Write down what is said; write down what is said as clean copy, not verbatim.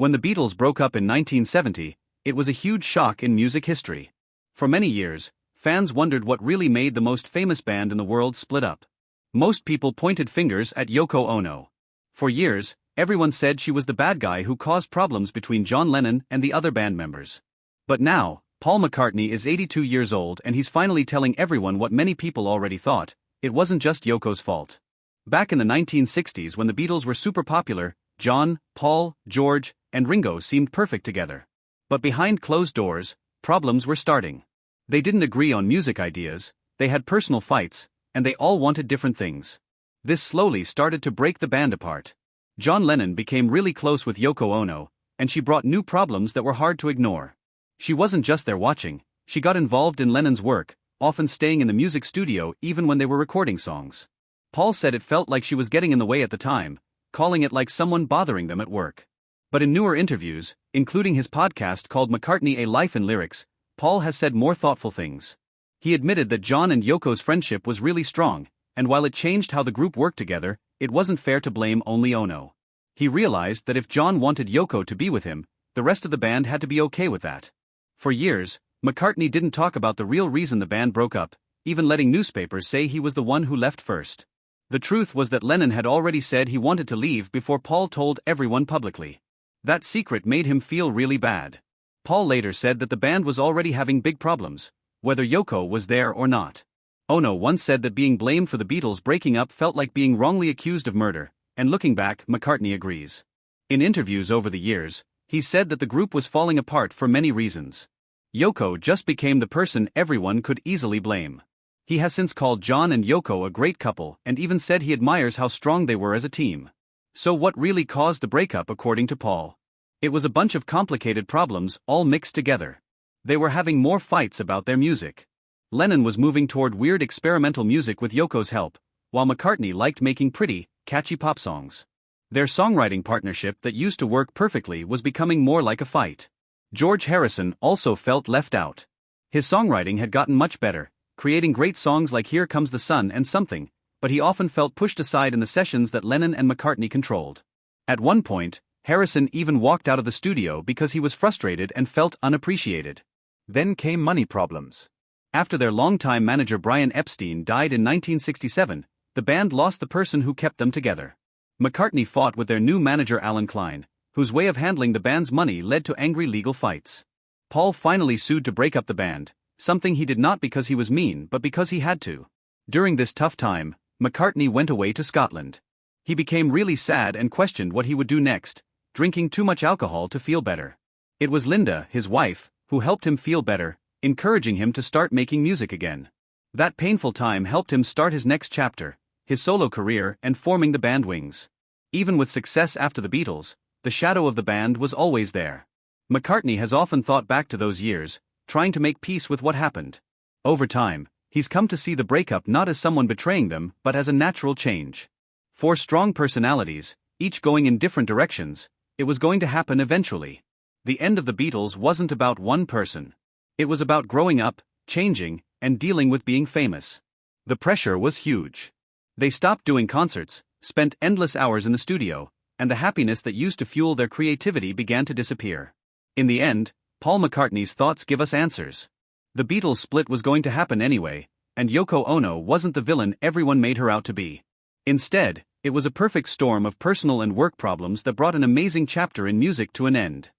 When the Beatles broke up in 1970, it was a huge shock in music history. For many years, fans wondered what really made the most famous band in the world split up. Most people pointed fingers at Yoko Ono. For years, everyone said she was the bad guy who caused problems between John Lennon and the other band members. But now, Paul McCartney is 82 years old and he's finally telling everyone what many people already thought: it wasn't just Yoko's fault. Back in the 1960s, when the Beatles were super popular, John, Paul, George, and Ringo seemed perfect together. But behind closed doors, problems were starting. They didn't agree on music ideas, they had personal fights, and they all wanted different things. This slowly started to break the band apart. John Lennon became really close with Yoko Ono, and she brought new problems that were hard to ignore. She wasn't just there watching, she got involved in Lennon's work, often staying in the music studio even when they were recording songs. Paul said it felt like she was getting in the way at the time, calling it like someone bothering them at work. But in newer interviews, including his podcast called McCartney: A Life in Lyrics, Paul has said more thoughtful things. He admitted that John and Yoko's friendship was really strong, and while it changed how the group worked together, it wasn't fair to blame only Ono. He realized that if John wanted Yoko to be with him, the rest of the band had to be okay with that. For years, McCartney didn't talk about the real reason the band broke up, even letting newspapers say he was the one who left first. The truth was that Lennon had already said he wanted to leave before Paul told everyone publicly. That secret made him feel really bad. Paul later said that the band was already having big problems, whether Yoko was there or not. Ono once said that being blamed for the Beatles breaking up felt like being wrongly accused of murder, and looking back, McCartney agrees. In interviews over the years, he said that the group was falling apart for many reasons. Yoko just became the person everyone could easily blame. He has since called John and Yoko a great couple and even said he admires how strong they were as a team. So what really caused the breakup, according to Paul? It was a bunch of complicated problems all mixed together. They were having more fights about their music. Lennon was moving toward weird experimental music with Yoko's help, while McCartney liked making pretty, catchy pop songs. Their songwriting partnership that used to work perfectly was becoming more like a fight. George Harrison also felt left out. His songwriting had gotten much better, creating great songs like Here Comes the Sun and Something, but he often felt pushed aside in the sessions that Lennon and McCartney controlled. At one point, Harrison even walked out of the studio because he was frustrated and felt unappreciated. Then came money problems. After their longtime manager Brian Epstein died in 1967, the band lost the person who kept them together. McCartney fought with their new manager Alan Klein, whose way of handling the band's money led to angry legal fights. Paul finally sued to break up the band, something he did not because he was mean but because he had to. During this tough time, McCartney went away to Scotland. He became really sad and questioned what he would do next, drinking too much alcohol to feel better. It was Linda, his wife, who helped him feel better, encouraging him to start making music again. That painful time helped him start his next chapter, his solo career and forming the band Wings. Even with success after the Beatles, the shadow of the band was always there. McCartney has often thought back to those years, trying to make peace with what happened. Over time, he's come to see the breakup not as someone betraying them but as a natural change. Four strong personalities, each going in different directions, it was going to happen eventually. The end of the Beatles wasn't about one person. It was about growing up, changing, and dealing with being famous. The pressure was huge. They stopped doing concerts, spent endless hours in the studio, and the happiness that used to fuel their creativity began to disappear. In the end, Paul McCartney's thoughts give us answers. The Beatles split was going to happen anyway, and Yoko Ono wasn't the villain everyone made her out to be. Instead, it was a perfect storm of personal and work problems that brought an amazing chapter in music to an end.